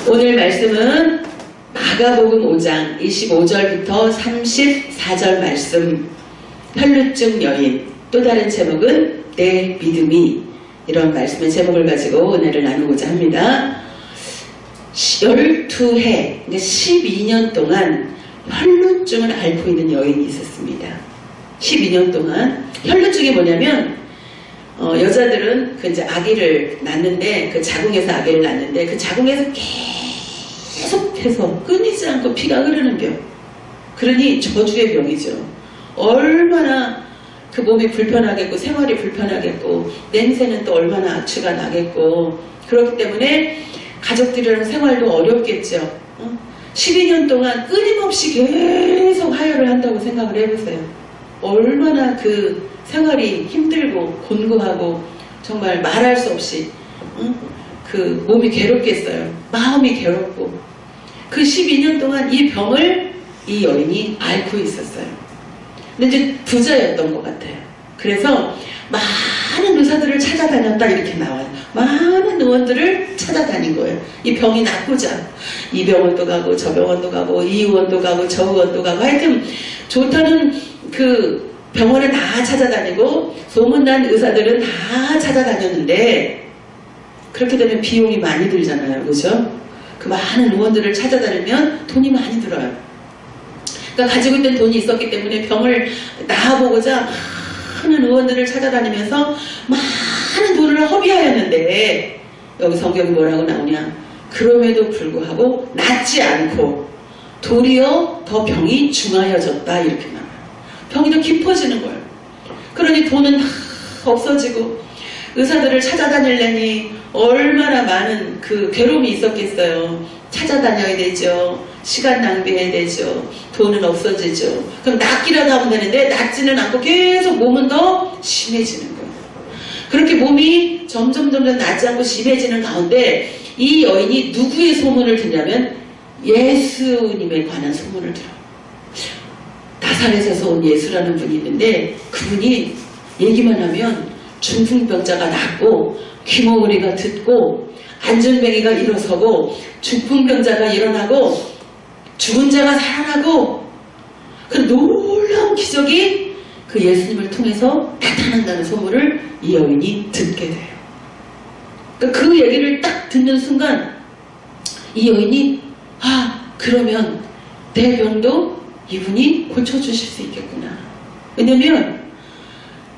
오늘 말씀은 마가복음 5장 25절부터 34절 말씀, 혈루증 여인, 또 다른 제목은 내 믿음이, 이런 말씀의 제목을 가지고 오늘을 나누고자 합니다. 12해, 그러니까 12년 동안 혈루증을 앓고 있는 여인이 있었습니다. 12년 동안. 혈루증이 뭐냐면 여자들은 그 이제 아기를 낳는데, 그 자궁에서 아기를 낳는데 그 자궁에서 계속해서 끊이지 않고 피가 흐르는 병. 그러니 저주의 병이죠. 얼마나 그 몸이 불편하겠고 생활이 불편하겠고 냄새는 또 얼마나 악취가 나겠고, 그렇기 때문에 가족들이랑 생활도 어렵겠죠. 12년 동안 끊임없이 계속 하혈을 한다고 생각을 해보세요. 얼마나 그 생활이 힘들고 곤고하고 정말 말할 수 없이 그 몸이 괴롭겠어요. 마음이 괴롭고. 그 12년 동안 이 병을 이 여인이 앓고 있었어요. 근데 이제 부자였던 것 같아요. 그래서 많은 의사들을 찾아다녔다, 이렇게 나와요. 많은 의원들을 찾아다닌 거예요. 이 병이 낫고자. 이 병원도 가고 저 병원도 가고 이 의원도 가고 저 의원도 가고, 하여튼 좋다는 그 병원에 다 찾아다니고 소문난 의사들은 다 찾아다녔는데, 그렇게 되면 비용이 많이 들잖아요. 그죠? 그 많은 의원들을 찾아다니면 돈이 많이 들어요. 그러니까 가지고 있던 돈이 있었기 때문에 병을 나아보고자 많은 의원들을 찾아다니면서 많은 돈을 허비하였는데, 여기 성경이 뭐라고 나오냐? 그럼에도 불구하고 낫지 않고 도리어 더 병이 중하여졌다, 이렇게 나와요. 병이 더 깊어지는 거예요. 그러니 돈은 다 없어지고 의사들을 찾아다니려니 얼마나 많은 그 괴로움이 있었겠어요. 찾아다녀야 되죠. 시간 낭비해야 되죠. 돈은 없어지죠. 그럼 낫기라도 하면 되는데 낫지는 않고 계속 몸은 더 심해지는 거예요. 그렇게 몸이 점점 낫지 않고 심해지는 가운데 이 여인이 누구의 소문을 듣냐면 예수님에 관한 소문을 들어요. 나사렛에서 온 예수라는 분이 있는데, 그분이 얘기만 하면 중풍병자가 낫고 귀머거리가 듣고 안전뱅이가 일어서고 중풍병자가 일어나고 죽은 자가 살아나고, 그 놀라운 기적이 그 예수님을 통해서 나타난다는 소문을 이 여인이 듣게 돼요. 그러니까 그 얘기를 딱 듣는 순간 이 여인이, 그러면 내 병도 이분이 고쳐주실 수 있겠구나. 왜냐면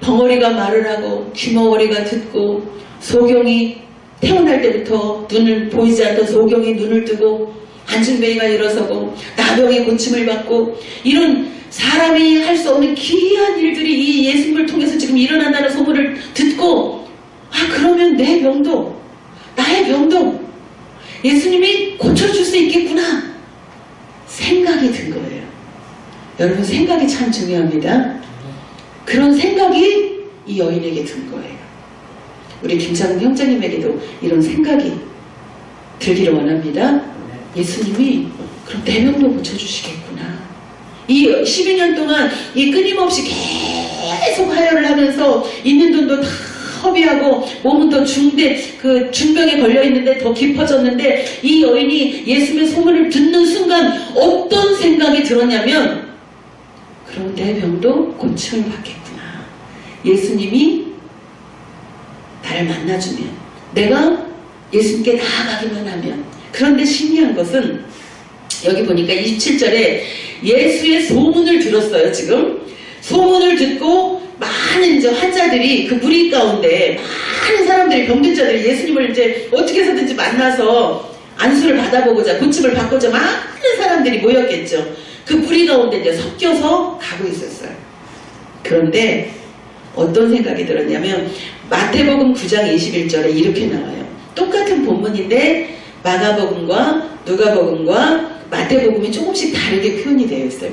벙어리가 말을 하고 귀머거리가 듣고 소경이 태어날 때부터 눈을 보이지 않던 소경이 눈을 뜨고 안진뱅이가 일어서고 나병이 고침을 받고, 이런 사람이 할 수 없는 기이한 일들이 이 예수님을 통해서 지금 일어난다는 소문을 듣고, 그러면 내 병도, 나의 병도 예수님이 고쳐줄 수 있겠구나 생각이 든 거예요. 여러분, 생각이 참 중요합니다. 그런 생각이 이 여인에게 든 거예요. 우리 김창훈 형제님에게도 이런 생각이 들기를 원합니다. 예수님이 그럼 내 병도 고쳐주시겠구나. 이 12년 동안 이 끊임없이 계속 하혈을 하면서 있는 돈도 다 허비하고 몸은 더 그 중병에 걸려있는데 더 깊어졌는데, 이 여인이 예수님의 소문을 듣는 순간 어떤 생각이 들었냐면, 그럼 내 병도 고침을 받겠구나. 예수님이 나를 만나주면, 내가 예수님께 나아가기만 하면. 그런데 신기한 것은 여기 보니까 27절에 예수의 소문을 들었어요. 지금 소문을 듣고 많은 이제 환자들이, 그 무리 가운데 많은 사람들이, 병든자들이 예수님을 이제 어떻게 해서든지 만나서 안수를 받아보고자, 고침을 받고자 많은 사람들이 모였겠죠. 그 무리 가운데 이제 섞여서 가고 있었어요. 그런데 어떤 생각이 들었냐면, 마태복음 9장 21절에 이렇게 나와요. 똑같은 본문인데 마가복음과 누가복음과 마태복음이 조금씩 다르게 표현이 되어 있어요.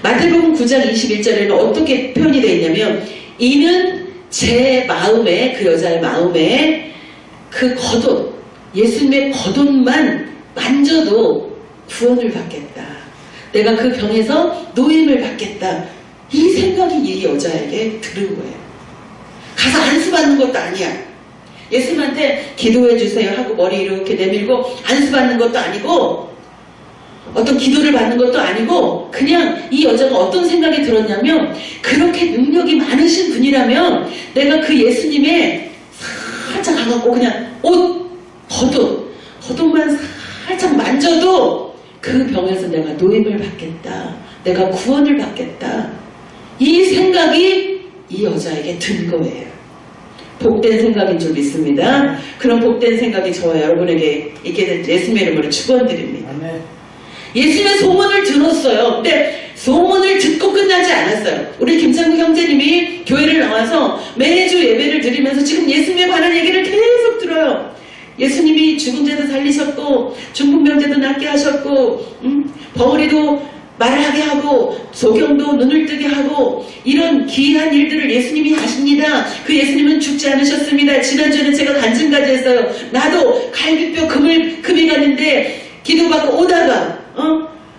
마태복음 9장 21절에는 어떻게 표현이 되어 있냐면, 이는 제 마음에, 그 여자의 마음에 그 겉옷, 예수님의 겉옷만 만져도 구원을 받겠다. 내가 그 병에서 노임을 받겠다. 이 생각이 이 여자에게 들은 거예요. 가서 안수받는 것도 아니야. 예수님한테 기도해 주세요 하고 머리 이렇게 내밀고 안수받는 것도 아니고 어떤 기도를 받는 것도 아니고 그냥 이 여자가 어떤 생각이 들었냐면 그렇게 능력이 많으신 분이라면 내가 그 예수님의 살짝 가갖고 그냥 겉옷만 살짝 만져도 그 병에서 내가 노임을 받겠다. 내가 구원을 받겠다. 이 생각이 이 여자에게 든 거예요. 복된 생각인 줄 믿습니다. 그런 복된 생각이 저와 여러분에게 있게 될 예수님의 이름으로 축원드립니다. 예수님의 소문을 들었어요. 근데 소문을 듣고 끝나지 않았어요. 우리 김창국 형제님이 교회를 나와서 매주 예배를 드리면서 지금 예수님에 관한 얘기를 계속 들어요. 예수님이 죽은 자도 살리셨고 중풍병자도 낫게 하셨고 버울이도 말을 하게 하고 소경도 눈을 뜨게 하고 이런 기이한 일들을 예수님이 하십니다. 그 예수님은 죽지 않으셨습니다. 지난주에는 제가 간증까지 했어요. 나도 갈비뼈 금이 갔는데 기도받고 오다가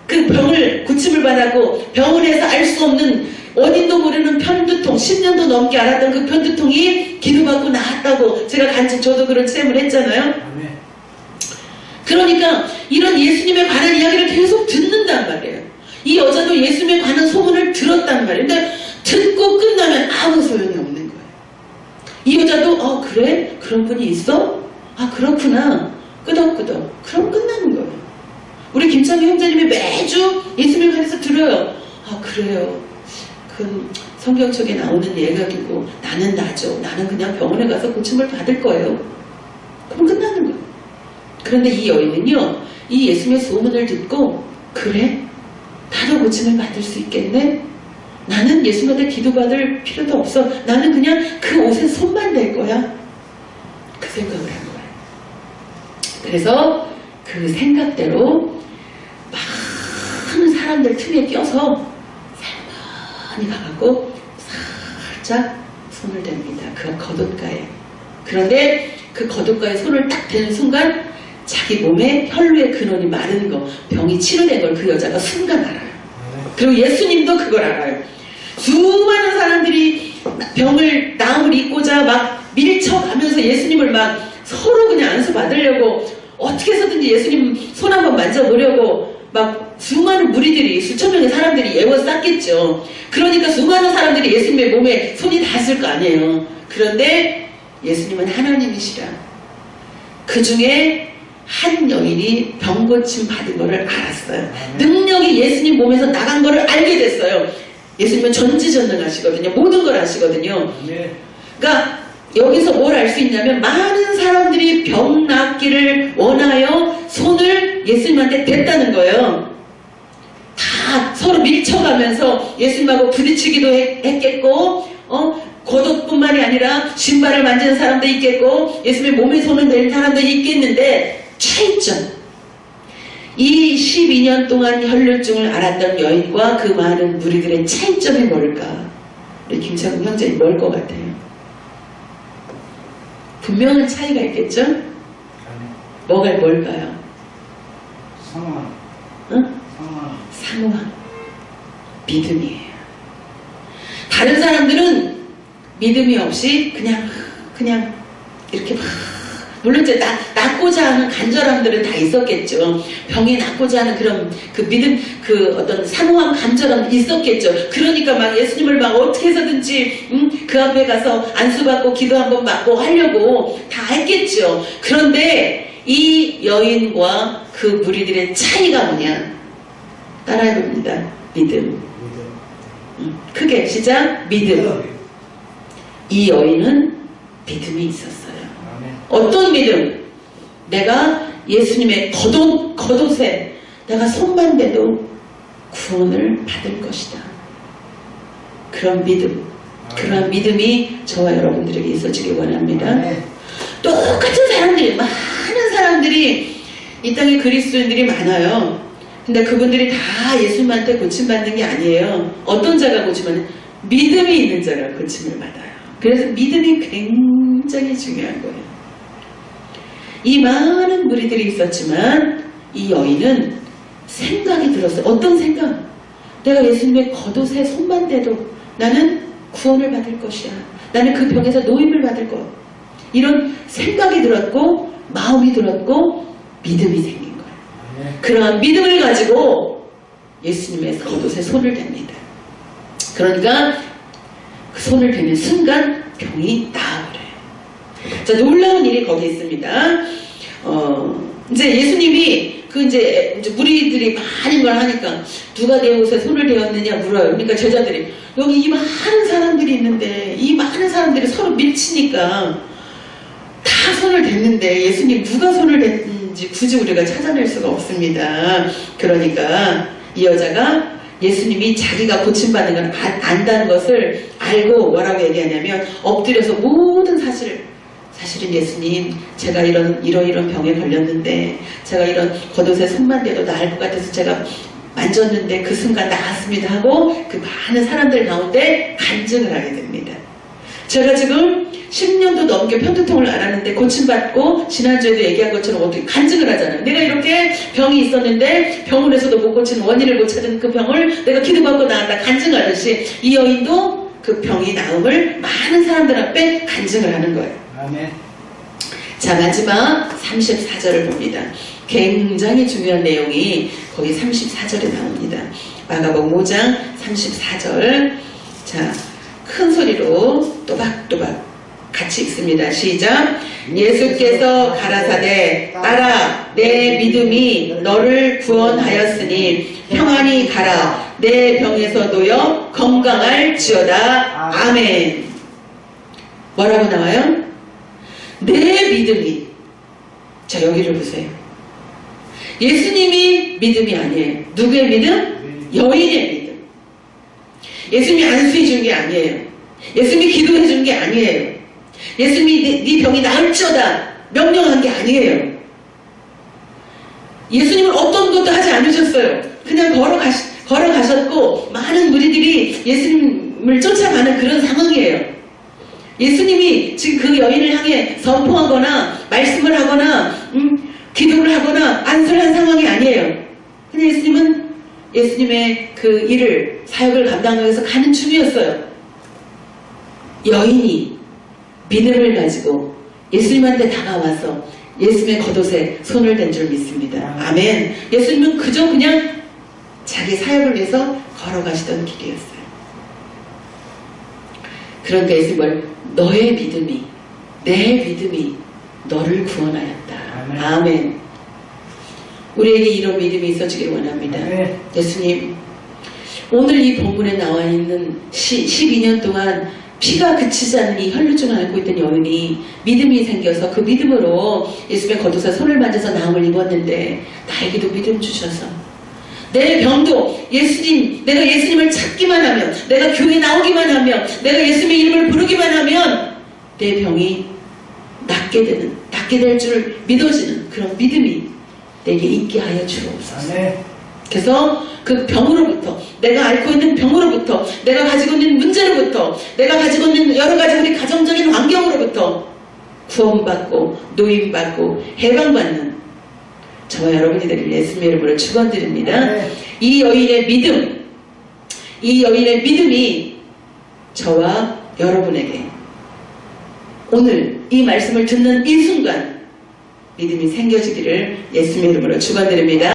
그 병을 고침을 받았고 병원에서 알 수 없는 원인도 모르는 편두통 10년도 넘게 앓았던 그 편두통이 기도받고 나았다고 제가 간증 저도 그런 체험을 했잖아요. 그러니까 이런 예수님에 관한 이야기를 계속 듣는단 말이에요. 이 여자도 예수님에 관한 소문을 들었단 말이에요. 근데 듣고 끝나면 아무 소용이 없는 거예요. 이 여자도 그래? 그런 분이 있어? 아 그렇구나. 끄덕끄덕. 그럼 끝나는 거예요. 우리 김창규 형제님이 매주 예수님에 관해서 들어요. 아 그래요. 그 성경 속에 나오는 이야기고 나는 나죠. 나는 그냥 병원에 가서 고침을 받을 거예요. 그럼 끝나는 거예요. 그런데 이 여인은요. 이 예수님의 소문을 듣고 그래? 나도 고침을 받을 수 있겠네? 나는 예수님한테 기도받을 필요도 없어. 나는 그냥 그 옷에 손만 댈 거야. 그 생각을 한 거예요. 그래서 그 생각대로 많은 사람들 틈에 껴서 살만히 가갖고 살짝 손을 댑니다. 그 겉옷가에. 그런데 그 겉옷가에 손을 딱 대는 순간 자기 몸에 혈루의 근원이 마른 거, 병이 치료된 걸 그 여자가 순간 알아요. 그리고 예수님도 그걸 알아요. 수많은 사람들이 나음을 입고자 막 밀쳐가면서 예수님을 막 서로 그냥 안수 받으려고 어떻게 해서든지 예수님 손 한번 만져보려고 막 수많은 무리들이 수천 명의 사람들이 에워쌌겠죠. 그러니까 수많은 사람들이 예수님의 몸에 손이 닿았을 거 아니에요. 그런데 예수님은 하나님이시라. 그 중에 한 여인이 병고침 받은 것을 알았어요. 능력이 예수님 몸에서 나간 것을 알게 됐어요. 예수님은 전지전능하시거든요. 모든 걸 아시거든요. 그러니까 여기서 뭘 알 수 있냐면 많은 사람들이 병 낫기를 원하여 손을 예수님한테 댔다는 거예요. 다 서로 밀쳐가면서 예수님하고 부딪히기도 했겠고 겉옷뿐만이 아니라 신발을 만지는 사람도 있겠고 예수님의 몸에 손을 댄 사람도 있겠는데 차이점. 이 12년 동안 혈루증을 앓았던 여인과 그 많은 무리들의 차이점이 뭘까? 우리 김창국 형제님 뭘 것 같아요? 분명한 차이가 있겠죠? 뭘까요? 상황. 응? 상황. 믿음이에요. 다른 사람들은 믿음이 없이 그냥 이렇게 물론 이제 낫고자 하는 간절함들은 다 있었겠죠. 병에 낫고자 하는 그런 그 믿음, 그 어떤 사모함, 간절함 있었겠죠. 그러니까 막 예수님을 막 어떻게 해서든지 그 앞에 가서 안수받고 기도 한번 받고 하려고 다 했겠죠. 그런데 이 여인과 그 무리들의 차이가 뭐냐? 따라해봅니다. 믿음. 크게 시작. 믿음. 이 여인은 믿음이 있었어요. 어떤 믿음? 내가 예수님의 겉옷에 내가 손만 대도 구원을 받을 것이다. 그런 믿음. 그런 믿음이 저와 여러분들에게 있어지길 원합니다. 똑같은 사람들이, 많은 사람들이 이 땅에 그리스도인들이 많아요. 근데 그분들이 다 예수님한테 고침받는 게 아니에요. 어떤 자가 고침받는? 믿음이 있는 자가 고침을 받아요. 그래서 믿음이 굉장히 중요한 거예요. 이 많은 무리들이 있었지만 이 여인은 생각이 들었어요. 어떤 생각? 내가 예수님의 겉옷에 손만 대도 나는 구원을 받을 것이야. 나는 그 병에서 노임을 받을 것. 이런 생각이 들었고 마음이 들었고 믿음이 생긴 거예요. 그러한 믿음을 가지고 예수님의 겉옷에 손을 댑니다. 그러니까 그 손을 대는 순간 병이 나아버려요. 자, 놀라운 일이 거기 있습니다. 이제 예수님이 이제 무리들이 많은 걸 하니까 누가 내 옷에 손을 대었느냐 물어요. 그러니까 제자들이 여기 이 많은 사람들이 있는데 이 많은 사람들이 서로 밀치니까 다 손을 댔는데 예수님 누가 손을 댔는지 굳이 우리가 찾아낼 수가 없습니다. 그러니까 이 여자가 예수님이 자기가 고침받는 걸 안다는 것을 알고 뭐라고 얘기하냐면 엎드려서 모든 사실은 예수님 제가 이런 병에 걸렸는데 제가 이런 겉옷에 손만 대도 나을 것 같아서 제가 만졌는데 그 순간 나았습니다 하고 그 많은 사람들 가운데 간증을 하게 됩니다. 제가 지금 10년도 넘게 편두통을 앓았는데 고침받고 지난주에도 얘기한 것처럼 어떻게 간증을 하잖아요. 내가 이렇게 병이 있었는데 병원에서도 못 고치는 원인을 못 찾은 그 병을 내가 기도받고 나았다 간증하듯이 이 여인도 그 병이 나음을 많은 사람들 앞에 간증을 하는 거예요. 아멘. 자, 마지막 34절을 봅니다. 굉장히 중요한 내용이 거기 34절에 나옵니다. 마가복음 5장 34절. 자, 큰 소리로 또박또박 같이 읽습니다. 시작. 예수께서 가라사대 따라 내 믿음이 너를 구원하였으니 평안히 가라 내 병에서 놓여 건강할지어다. 아멘. 뭐라고 나와요? 내 믿음이. 자, 여기를 보세요. 예수님이 믿음이 아니에요. 누구의 믿음? 여인의 믿음. 예수님이 안수해 준 게 아니에요. 예수님이 기도해 준 게 아니에요. 예수님이 네 병이 나을지어다 명령한 게 아니에요. 예수님은 어떤 것도 하지 않으셨어요. 그냥 걸어가셨고 많은 무리들이 예수님을 쫓아가는 그런 상황이에요. 예수님이 지금 그 여인을 향해 선포하거나 말씀을 하거나 기도를 하거나 안수를 한 상황이 아니에요. 근데 예수님은 예수님의 그 일을 사역을 감당하기 위해서 가는 중이었어요. 여인이 믿음을 가지고 예수님한테 다가와서 예수님의 겉옷에 손을 댄 줄 믿습니다. 아멘. 예수님은 그저 그냥 자기 사역을 위해서 걸어가시던 길이었어요. 그런데 예수님은 너의 믿음이 내 믿음이 너를 구원하였다. 아멘. 우리에게 이런 믿음이 있어지길 원합니다. 예수님, 오늘 이 본문에 나와 있는 12년 동안 피가 그치지 않는 이 혈루증을 앓고 있던 여인이 믿음이 생겨서 그 믿음으로 예수님의 겉옷에 손을 만져서 나음을 입었는데 나에게도 믿음 주셔서 내 병도 예수님, 내가 예수님을 찾기만 하면, 내가 교회 나오기만 하면, 내가 예수님의 이름을 부르기만 하면 내 병이 낫게 될 줄 믿어지는 그런 믿음이 내게 있게 하여 주옵소서. 그래서 그 병으로부터, 내가 앓고 있는 병으로부터, 내가 가지고 있는 문제로부터, 내가 가지고 있는 여러 가지 우리 가정적인 환경으로부터 구원받고 노임받고 해방받는 저와 여러분이 되길 예수님의 이름으로 축원드립니다. 이 여인의 믿음이 저와 여러분에게 오늘 이 말씀을 듣는 이 순간 믿음이 생겨지기를 예수님의 이름으로 축원드립니다.